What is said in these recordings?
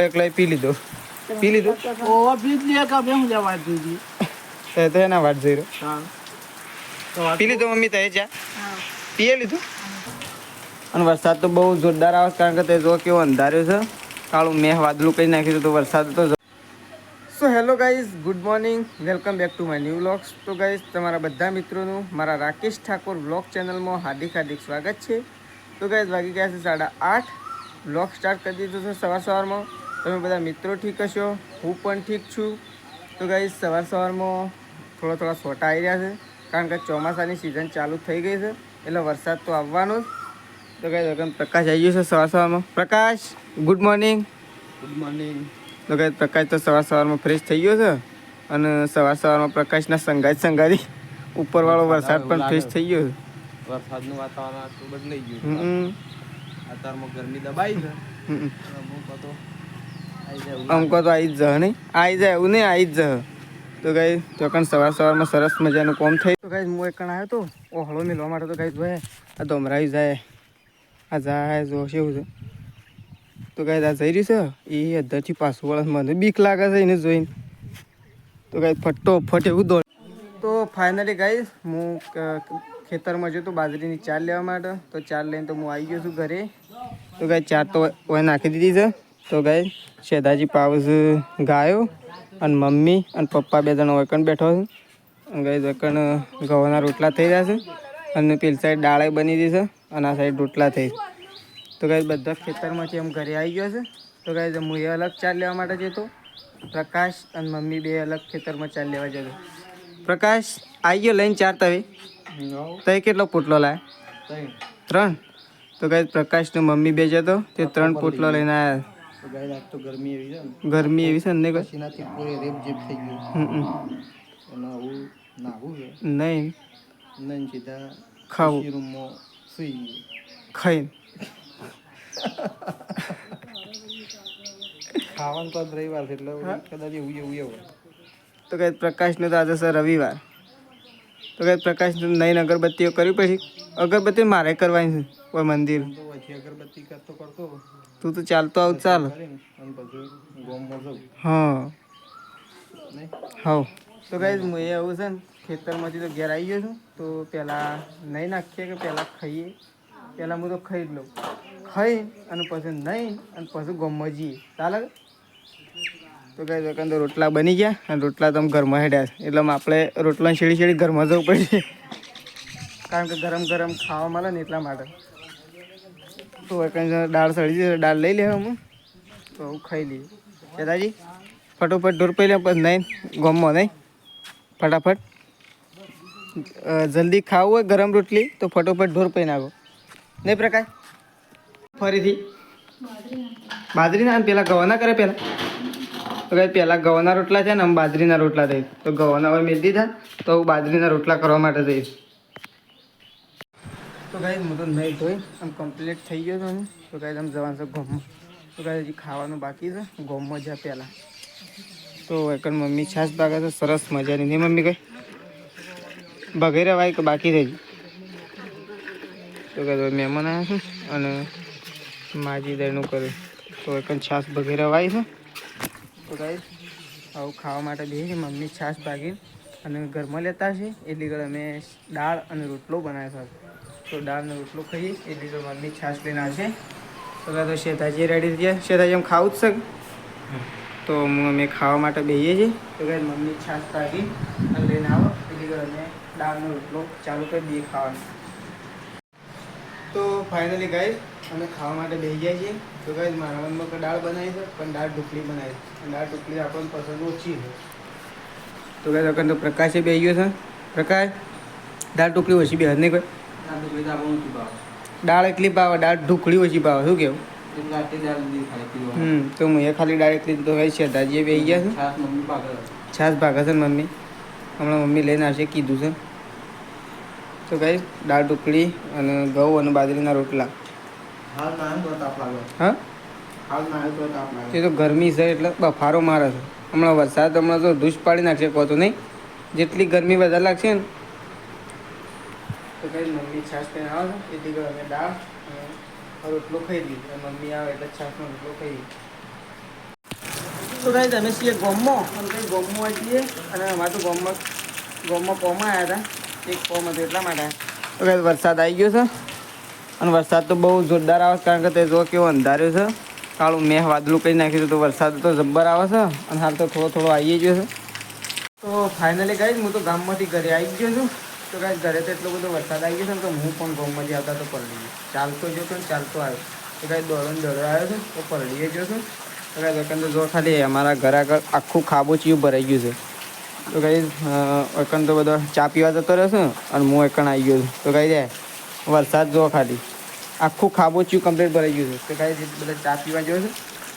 એકલા પી લીધો. પી લીધું ઓવા પી લે કે બે હું જવા દીધી તો એના વાત જઈ રહ્યો. હા પી લીધું મમ્મી તે ચા પીએ લીધું. અને વરસાદ તો બહુ જોરદાર આવે કારણ કે તે જો કેવો અંધાર્યો છે. કાળું મેહ વાદળું કરી નાખ્યું તો વરસાદ તો. So hello guys, good morning, welcome back to my new vlogs. તો ગાઈઝ તમારા બધા મિત્રોનું મારા રાકેશ ઠાકોર વ્લોગ ચેનલમાં હાર્દિક સ્વાગત છે. તો ગાઈઝ વાગી ગયા છે 8:30. વ્લોગ સ્ટાર્ટ કરી દીધું છે સવારમાં. તમે બધા મિત્રો ઠીક હશો, હું પણ ઠીક છું. તો ગાઈઝ સવારમાં થોડા છોટા આવી રહ્યા છે કારણ કે ચોમાસાની સિઝન ચાલુ થઈ ગઈ છે એટલે વરસાદ તો આવવાનો જ. તો ગાઈઝ પ્રકાશ આવી ગયો છે સવારમાં. પ્રકાશ, ગુડ મોર્નિંગ. Good morning. તો ગાઈઝ પ્રકાશ તો સવારમાં ફ્રેશ થઈ ગયો છે અને સવારમાં પ્રકાશના સંગાતી ઉપરવાળો વરસાદ પણ ફ્રેશ થઈ ગયો છે. વરસાદનું વાતાવરણ આટલું બદલાઈ ગયું. અત્યારમાં ગરમી દબાઈ છે. અમકો તો આવી જ જાય નહીં, આવી જાય એવું નહીં, આવી જ જાય. તો ગાઈઝ તો પણ સવારમાં સરસ મજાનું કોમ થઈ. તો ગાઈઝ હું એક આવ્યો હતો ઓહળો મેળવા માટે. તો ગાઈઝ ભાઈ આ ધોમરાઈ જાય, આ જાય જો એવું છે. તો ગાઈઝ આ જઈ રહ્યું છે એ અધરથી પાછું વળે. મને બીક લાગે છે એને જોઈને. તો ગાઈઝ ફટ એવું દોડ. તો ફાઇનલી ગાઈઝ હું ખેતરમાં જતો બાજરીની ચાર લેવા માટે. તો ચાર લઈને તો હું આવી ગયો છું ઘરે. તો ગાઈઝ ચાર તો ઓય નાખી દીધી છે. તો ગાઈઝ શેદાજી પાઉસ ગાયો અને મમ્મી અને પપ્પા બે જણા વકન બેઠો છે. ગાઈઝ વકન ઘઉંના રોટલા થઈ રહ્યા છે અને પેલી સાઈડ દાળે બની ગઈ છે અને આ સાઈડ રોટલા થઈ. તો ગાઈઝ બધા ખેતરમાંથી એમ ઘરે આવી ગયો છે. તો ગાઈઝ હું એ અલગ ચાર લેવા માટે જતો. પ્રકાશ અને મમ્મી બે અલગ ખેતરમાં ચાર લેવા જતો. પ્રકાશ આવી ગયો લઈને ચાર તવે. તય કેટલો પોટલો લાવ્યા? 3. તો ગાઈઝ પ્રકાશ ને મમ્મી બે જતો તે 3 પોટલો લઈને આવ્યા. તો ગાઈઝ આજ તો ગરમી એવી છે ને. ગરમી એવી છે ને કોઈ પસીનાથી પૂરી રેપ જેપ થઈ ગયું. અને આવું નાવું છે નહીં સીધા ખાવું રૂમમાં સુઈ ખાઈને ખાવાનું તો રવિવાર છે એટલે કદાચ એવું હોય. તો કઈ પ્રકાશનું તો આજે સર રવિવાર. તો કઈ પ્રકાશનું નહીં અગરબત્તીઓ કરવી પછી. અગરબત્તી મારે કરવાની છે કોઈ મંદિર. તો પછી અગરબત્તી કરતો તું તો ચાલતો આવું ચાલ. અને પછી ગોમમાં જવું. હા નહીં તો ગાઈઝ હું એ આવું છે ને ખેતરમાંથી તો ઘેર આવી ગયો છું. તો પહેલાં નહીં નાખીએ કે પહેલાં ખાઈએ. પહેલાં હું તો ખાઈ જ લઉં. ખાઈ અને પછી નહીં અને પછી ગોમમાં જઈએ ચાલે. તો ગાઈઝ વખત તો રોટલા બની ગયા અને રોટલા તો ઘરમાં હેડ્યા છે એટલે આપણે રોટલાને શેડી ઘરમાં જવું પડશે કારણ કે ગરમ ખાવા મળે ને એટલા માટે. તો વખત દાળ સળી જાય દાળ લઈ લે હું તો હું ખાઈ લઈએ. દાદાજી ફટોફટ ઢોર પી લે પછી નહીં ગોમમાં નહીં ફટાફટ જલ્દી ખાવું હોય ગરમ રોટલી તો ફટોફટ ઢોર પી નાખો નહીં પ્રકાશ. ફરીથી બાજરીના પેલા ગવાના કરે પહેલાં. તો કંઈ પહેલાં ગવાના રોટલા છે ને આમ બાજરીના રોટલા થઈ. તો ગવાના હવે મેળ દીધા તો હું બાજરીના રોટલા કરવા માટે જઈશ. તો કાંઈ હું તો નહીં ધોઈ આમ કમ્પ્લીટ થઈ ગયો હતો. તો કાંઈ આમ જવાનું છે ગોમમાં. તો કાંઈ હજી ખાવાનું બાકી છે ગોમમાં જ્યાં પહેલાં. તો એકણ મમ્મી છાશ ભાગે છે સરસ મજાની. નહીં મમ્મી કઈ ભગેરે વાય કે બાકી રહી. તો કાંઈ મહેમાન આવ્યા છે અને માજી દરનું કર્યું. તો એકણ છાશ ભગેરે વાય છે. તો કાંઈ આવું ખાવા માટે બેસી છે મમ્મી છાશ ભાગી અને ઘરમાં લેતા છે એટલી ઘર અમે દાળ અને રોટલો બનાવ્યો છે. તો દાળ અને રોટલો ખાઈએ એટલી ઘર મમ્મી છાશ લઈને આવશે. તો કાંઈ તો શેતાજી રેડી થઈ ગયા. શેતાજી એમ ખાવું જ છે તો અમે ખાવા માટે બેસીએ છીએ. તો કાંઈ મમ્મી છાશ ભાગી અને લઈને આવો એટલી ઘર અમે દાળનો રોટલો ચાલુ કરી દઈએ ખાવાનું. તો ફાઇનલી ગાઈસ અમે ખાવા માટે બેસી ગયા છીએ. તો ગાઈસ મારા મનમાં દાળ બનાવી છે પણ દાળ ઢોકળી બનાવી છે. દાળ ઢોકળી આપણને પસંદ ઓછી છે. તો ગાઈસ અગર તો પ્રકાશે બેસી ગયો છે. પ્રકાશ દાળ ઢોકળી ઓછી બે નહીં કોઈ દાળ એટલી ભાવે દાળ ઢોકળી ઓછી ભાવે શું કેવું? તો હું એ ખાલી દાળ એટલી તો ભાઈ છે દાજીએ બેસી ગયા છે. છાશ ભાગે છે ને મમ્મી હમણાં મમ્મી લઈને આવશે કીધું છે. તો ગાઈસ દાળ ઢોકળી અને ઘઉં અને બાજરીના રોટલા. હા એ તો ગરમી છે એટલે બફારો મારે છે. હમણાં વરસાદ તો ધૂસ પાડી નાખશે કહો તો નહીં જેટલી ગરમી વધારે લાગશે ને. તો કઈ મમ્મી છાશ લઈને આવે છે એટલી અમે દાળ અને રોટલો ખાઈ લઈએ. મમ્મી આવે એટલે છાશનો રોટલો ખાઈ. તો ગાઈસ અમે છીએ ગોમમાં અને કંઈ ગોમમાં છીએ અને અમારે તો ગોમમાં કોમાં આવ્યા હતા એક કોમ હતું એટલા માટે તો ગાઈસ વરસાદ આવી ગયો છે અને વરસાદ તો બહુ જોરદાર આવે છે કારણ કે તે જો કેવો અંધાર્યો છે કાળું મેં વાદળું કરી નાખ્યું તો વરસાદ તો જબ્બર આવે છે અને હાલ તો થોડો થોડો આવી ગયો છે તો ફાઇનલી ગાઈસ હું તો ગામમાંથી ઘરે આવી ગયો છું તો ગાઈસ ઘરે તો એટલો બધો વરસાદ આવી ગયો છે ને તો હું પણ ગામમાંથી આવતા તો પલળી ગયો ચાલતો ગયો તો ચાલતો આવ્યો તો ગાઈસ દોડો આવ્યો છે તો પલળી ગયો છું તો ગાઈસ એકંદર જો ખાલી અમારા ઘર આગળ આખું ખાબોચિયું ભરાઈ ગયું છે તો ગાઈસ એકંદર તો બધો ચા પીવા જતો રહેશે અને હું એકણ આવી ગયો છું તો ગાઈસ વરસાદ જો ખાલી આખું ખાબોચિયું કમ્પ્લીટ ભરાઈ ગયું છે તો ગાઈસ બધા ચા પીવા ગયો છે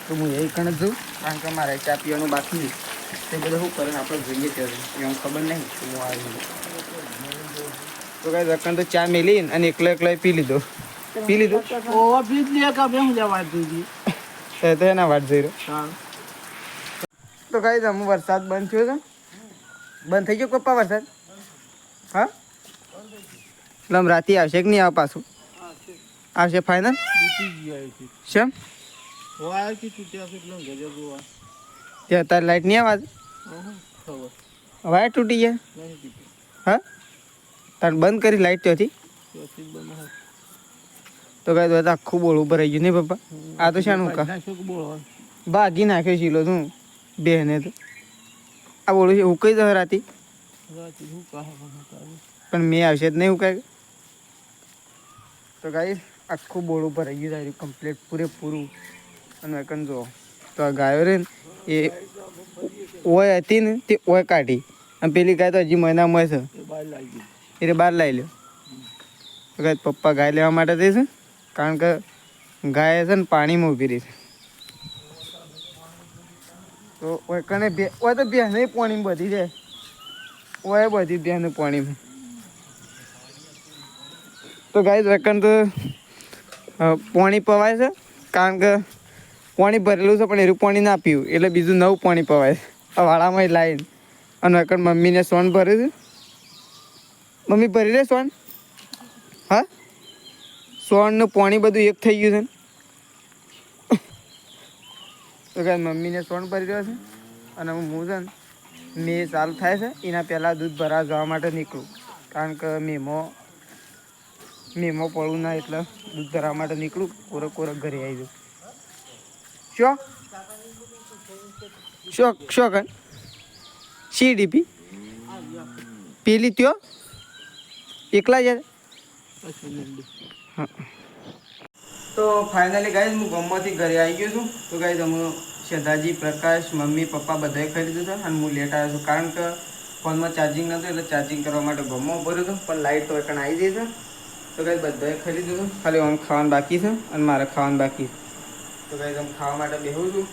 તો હું એ કણ જ જોઉં કારણ કે મારે ચા પીવાનું બાકી છે તે બધા શું કરે આપણે જોઈએ ત્યારે એમ ખબર નહીં કે હું આવી તો ગાઈસ એકણ તો ચા મેલી અને એકલા પી લીધો ઓવા પી જ લે કે બે હું જવા દીધી તો એના વાત જઈ રહ્યો તો ગાઈસ અમુક વરસાદ બંધ થયો છે બંધ થઈ ગયો પપ્પા વરસાદ હા એટલે રાતે આવશે કે નહીં આવે પાછું આવશે ફાઇનલ શેમ વાય કે તૂટ્યા છે એટલે ઘરે જોવા ત્યાં તાર લાઈટ નહીં આવે ખબર વાયર તૂટી ગયા નહીં તૂટી હા તાર બંધ કરી લાઈટ ત્યાંથી ત્યાંથી બને તો કાંઈ તો આખું બોલ ઉપર રહી ગયું નહીં પપ્પા આ તો શાનું કા ભાગી નાખ્યો શીલો તું બેને તો આ બોલું છે ઉકાઈ જશે રાતી પણ મેં આવશે જ નહીં ઉકાય તો ગાઈ આખું બોર્ડ ઉપર રહી ગયું તારું કમ્પ્લીટ પૂરેપૂરું અને એકન જો તો આ ગાયો રે ને એ ઓય હતી ને તે ઓય કાઢી અને પેલી ગાય તો હજી મહિનામાં છે એટલે બહાર લાવી લ્યો તો ગાય પપ્પા ગાય લેવા માટે જઈશ કારણ કે ગાય છે ને પાણીમાં ઊભી રહી છે તો ઓય કને ઓય તો બે નહીં પાણીમાં બધી જાય ઓય બધી બે ને પાણીમાં તો ગાય વેકન તો પાણી પવાય છે કારણ કે પાણી ભરેલું છે પણ એરું પાણી ના પીવું એટલે બીજું નવું પાણી પવાય આ વાળામાં લાવીને અને વેકન મમ્મીને સોન ભર્યું છે મમ્મી ભરી લે સોન હા સોનનું પાણી બધું એક થઈ ગયું છે તો ગાય મમ્મીને સોન ભરી રહ્યો છે અને હું છે ને મેં ચાલુ થાય છે એના પહેલાં દૂધ ભરવા જવા માટે નીકળું કારણ કે મેમો પડવું ના એટલે દૂધ ભરવા માટે નીકળું કોરક ઘરે આવી જાઉં શો કર સી ડીપી પેલી ત્યો એકલા જ હા તો ફાઇનલી ગાઈઝ હું ગામમાંથી ઘરે આવી ગયો છું તો ગાઈઝ અમે શ્રદ્ધાજી પ્રકાશ મમ્મી પપ્પા બધાએ ખાઈ લીધું છે અને હું લેટ આવ્યો છું કારણ કે ફોનમાં ચાર્જિંગ નહોતું એટલે ચાર્જિંગ કરવા માટે ગામમાં ઉભો રહ્યો હતો પણ લાઇટ તો એકણ આવી જઈ છે તો ગાઈઝ બધાએ ખાઈ લીધું છે ખાલી આમ ખાવાનું બાકી છે અને મારે ખાવાનું બાકી છે તો ગાઈઝ આમ ખાવા માટે બેહું છું